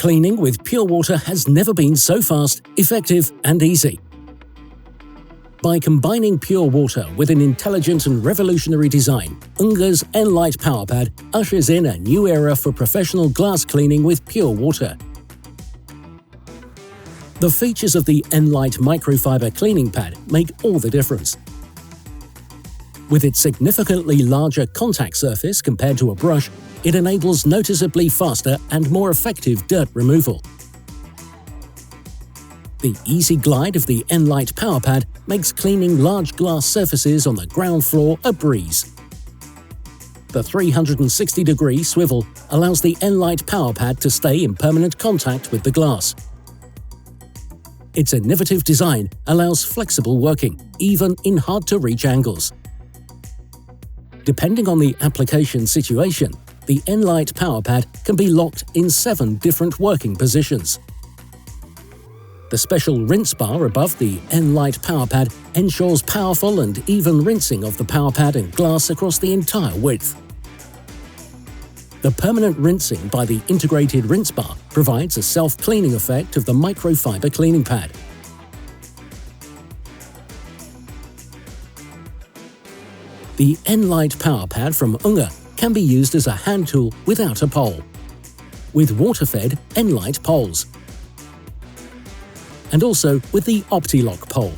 Cleaning with pure water has never been so fast, effective, and easy. By combining pure water with an intelligent and revolutionary design, UNGER's nLITE PowerPad ushers in a new era for professional glass cleaning with pure water. The features of the nLITE microfiber cleaning pad make all the difference. With its significantly larger contact surface compared to a brush, it enables noticeably faster and more effective dirt removal. The easy glide of the nLITE PowerPad makes cleaning large glass surfaces on the ground floor a breeze. The 360-degree swivel allows the nLITE PowerPad to stay in permanent contact with the glass. Its innovative design allows flexible working, even in hard-to-reach angles. Depending on the application situation, the nLITE PowerPad can be locked in 7 different working positions. The special rinse bar above the nLITE PowerPad ensures powerful and even rinsing of the PowerPad and glass across the entire width. The permanent rinsing by the integrated rinse bar provides a self-cleaning effect of the microfiber cleaning pad. The nLITE PowerPad from UNGER can be used as a hand tool without a pole, with water-fed nLITE poles, and also with the OptiLock pole.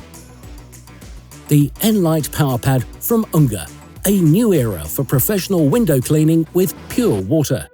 The nLITE PowerPad from UNGER, a new era for professional window cleaning with pure water.